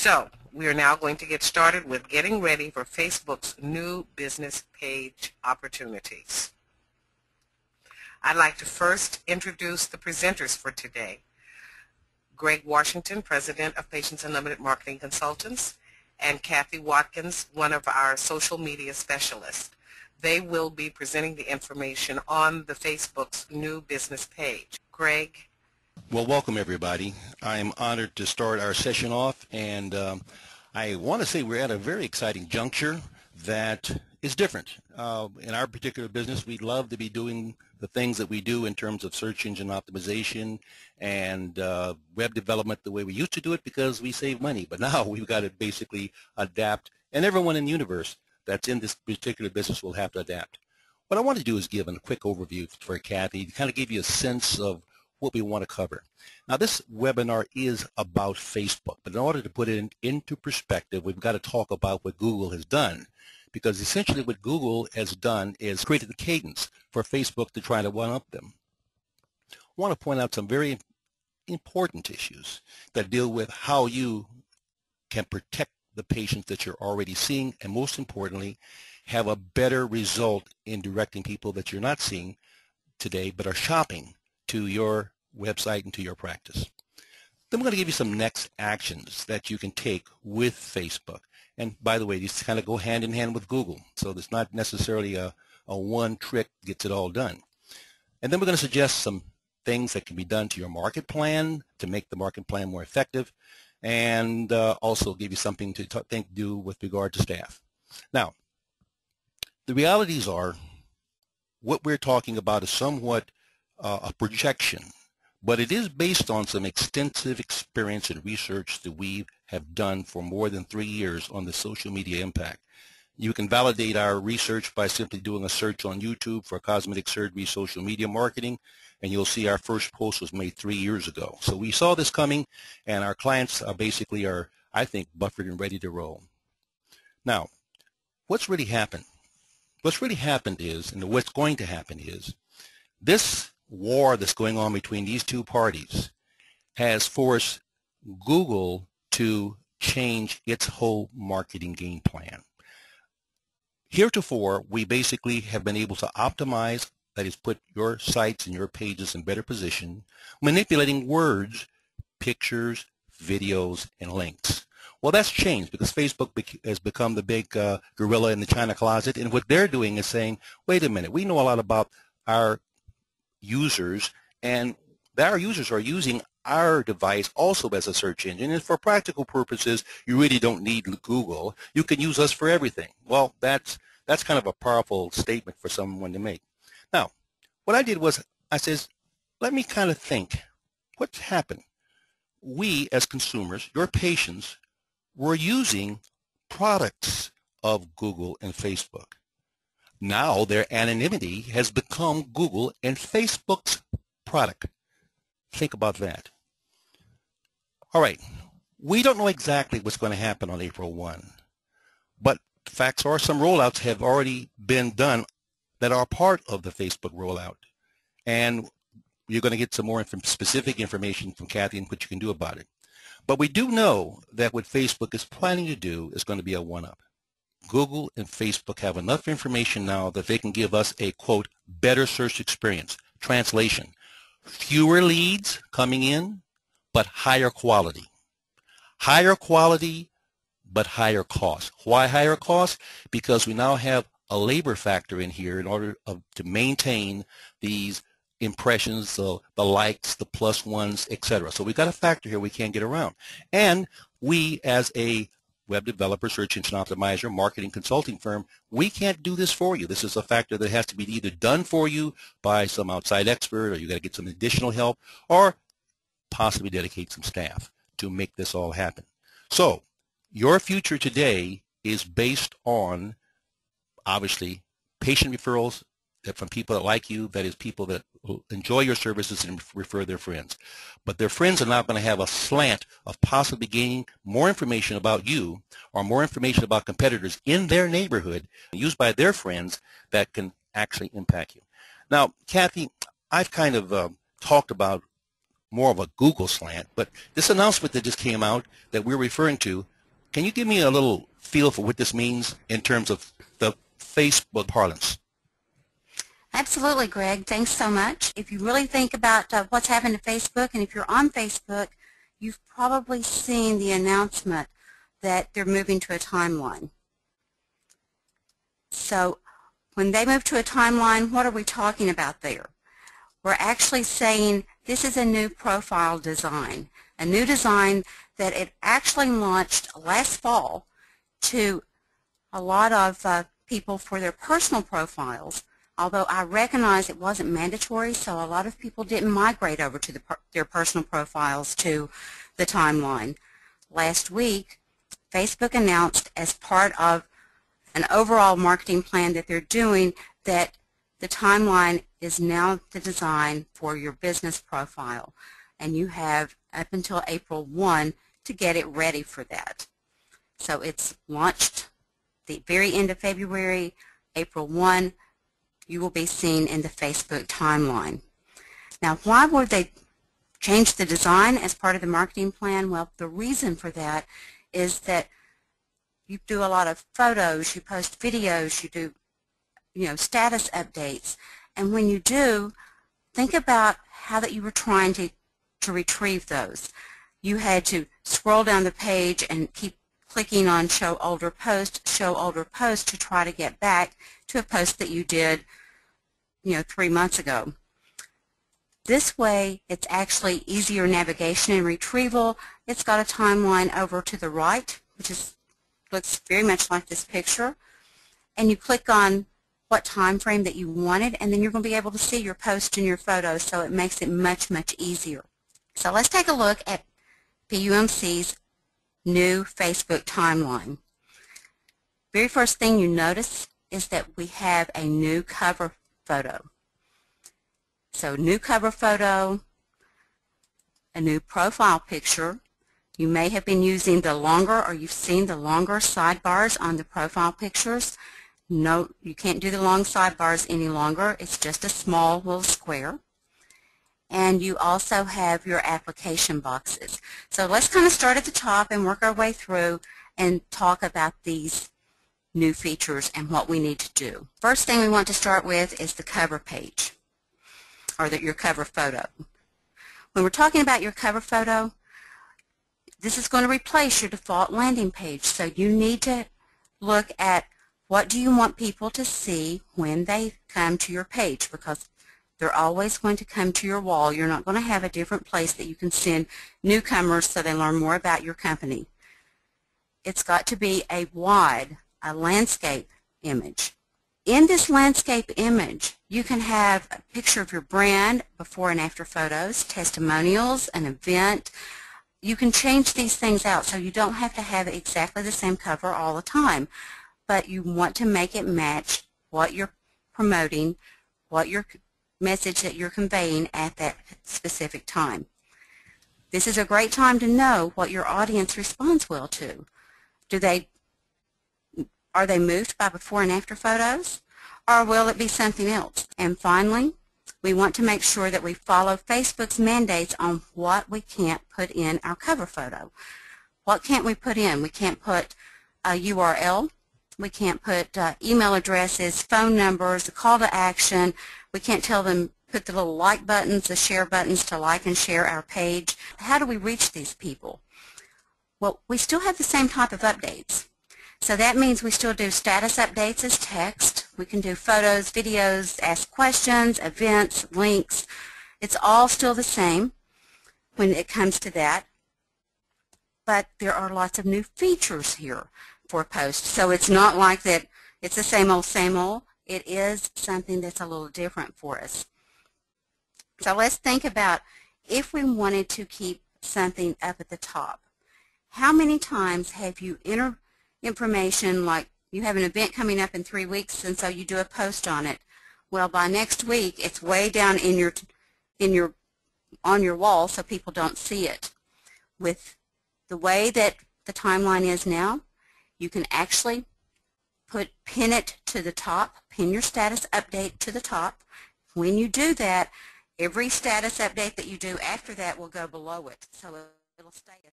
So we are now going to get started with getting ready for Facebook's new business page opportunities. I'd like to first introduce the presenters for today. Greg Washington, President of Patients Unlimited Marketing Consultants, and Kathy Watkins, one of our social media specialists. They will be presenting the information on the Facebook's new business page. Greg? Well, welcome everybody. I'm honored to start our session off, and I want to say we're at a very exciting juncture that is different. In our particular business, we love to be doing the things that we do in terms of search engine optimization and web development the way we used to do it because we save money. But now we've got to basically adapt, and everyone in the universe that's in this particular business will have to adapt. What I want to do is give a quick overview for Kathy to kind of give you a sense of what we want to cover. Now, this webinar is about Facebook, but in order to put it into perspective, we've got to talk about what Google has done, because essentially what Google has done is created the cadence for Facebook to try to one-up them. I want to point out some very important issues that deal with how you can protect the patients that you're already seeing, and most importantly, have a better result in directing people that you're not seeing today but are shopping to your website and to your practice. Then we're going to give you some next actions that you can take with Facebook. And by the way, these kind of go hand in hand with Google, so there's not necessarily a one trick gets it all done. And then we're going to suggest some things that can be done to your market plan to make the market plan more effective, and also give you something to do with regard to staff. Now, the realities are what we're talking about is somewhat a projection, but it is based on some extensive experience and research that we have done for more than 3 years on the social media impact. You can validate our research by simply doing a search on YouTube for cosmetic surgery social media marketing, and you'll see our first post was made 3 years ago. So we saw this coming, and our clients are, I think, buffered and ready to roll. Now, what's really happened? What's really happened is, and what's going to happen is, this war that's going on between these two parties has forced Google to change its whole marketing game plan. Heretofore, we basically have been able to optimize, that is, put your sites and your pages in better position, manipulating words, pictures, videos, and links. Well, that's changed because Facebook has become the big gorilla in the China closet, and what they're doing is saying, wait a minute, we know a lot about our users, and our users are using our device also as a search engine, and for practical purposes you really don't need Google. You can use us for everything. Well, that's kind of a powerful statement for someone to make. Now, what I did was I says, let me kind of think what's happened. We as consumers, your patients, were using products of Google and Facebook. Now their anonymity has become Google and Facebook's product. Think about that. All right, we don't know exactly what's going to happen on April 1, but the facts are some rollouts have already been done that are part of the Facebook rollout, and you're going to get some more specific information from Kathy and what you can do about it. But we do know that what Facebook is planning to do is going to be a one-up. Google and Facebook have enough information now that they can give us a, quote, better search experience. Translation, fewer leads coming in, but higher quality. Higher quality, but higher cost. Why higher cost? Because we now have a labor factor in here in order to maintain these impressions, the likes, the plus ones, etc. So we've got a factor here we can't get around. And we, as a web developer, search engine optimizer, marketing consulting firm, we can't do this for you. This is a factor that has to be either done for you by some outside expert, or you got to get some additional help, or possibly dedicate some staff to make this all happen. So your future today is based on, obviously, patient referrals from people that like you, that is, people that enjoy your services and refer their friends. But their friends are not going to have a slant of possibly gaining more information about you or more information about competitors in their neighborhood used by their friends that can actually impact you. Now, Kathy, I've kind of talked about more of a Google slant, but this announcement that just came out that we're referring to, can you give me a little feel for what this means in terms of the Facebook parlance? Absolutely, Greg. Thanks so much. If you really think about what's happened to Facebook, and if you're on Facebook, you've probably seen the announcement that they're moving to a timeline. So when they move to a timeline, what are we talking about there? We're actually saying this is a new profile design, a new design that it actually launched last fall to a lot of people for their personal profiles, although I recognize it wasn't mandatory, so a lot of people didn't migrate over to their personal profiles to the timeline. Last week, Facebook announced as part of an overall marketing plan that they're doing that the timeline is now the design for your business profile, and you have up until April 1 to get it ready for that. So it's launched the very end of February. April 1, you will be seen in the Facebook timeline. Now, why would they change the design as part of the marketing plan? Well, the reason for that is that you do a lot of photos, you post videos, you do status updates, and when you do, think about how that you were trying to retrieve those. You had to scroll down the page and keep clicking on show older post to try to get back to a post that you did 3 months ago. This way it's actually easier navigation and retrieval. It's got a timeline over to the right, which looks very much like this picture, and you click on what time frame that you wanted, and then you're going to be able to see your post and your photos, so it makes it much, much easier. So let's take a look at PUMC's new Facebook timeline. Very first thing you notice is that we have a new cover photo. So new cover photo, a new profile picture. You may have been using the longer, or you've seen the longer sidebars on the profile pictures. No, you can't do the long sidebars any longer. It's just a small little square. And you also have your application boxes. So let's kind of start at the top and work our way through and talk about these new features and what we need to do. First thing we want to start with is the cover page, or your cover photo. When we're talking about your cover photo, this is going to replace your default landing page. So you need to look at what do you want people to see when they come to your page, because they're always going to come to your wall. You're not going to have a different place that you can send newcomers so they learn more about your company. It's got to be a landscape image. In this landscape image, you can have a picture of your brand, before and after photos, testimonials, an event. You can change these things out, so you don't have to have exactly the same cover all the time, but you want to make it match what you're promoting, what your message that you're conveying at that specific time. This is a great time to know what your audience responds well to. Are they moved by before and after photos, or will it be something else? And finally, we want to make sure that we follow Facebook's mandates on what we can't put in our cover photo. What can't we put in? We can't put a URL. We can't put email addresses, phone numbers, a call to action. We can't tell them, put the little like buttons, the share buttons to like and share our page. How do we reach these people? Well, we still have the same type of updates. So that means we still do status updates as text. We can do photos, videos, ask questions, events, links. It's all still the same when it comes to that. But there are lots of new features here for posts. So it's not like that it's the same old, same old. It is something that's a little different for us. So let's think about if we wanted to keep something up at the top. How many times have you entered information like you have an event coming up in 3 weeks, and so you do a post on it? Well, by next week it's way down on your wall, so people don't see it. With the way that the timeline is now, you can actually pin it to the top, pin your status update to the top. When you do that, Every status update that you do after that will go below it, so it'll stay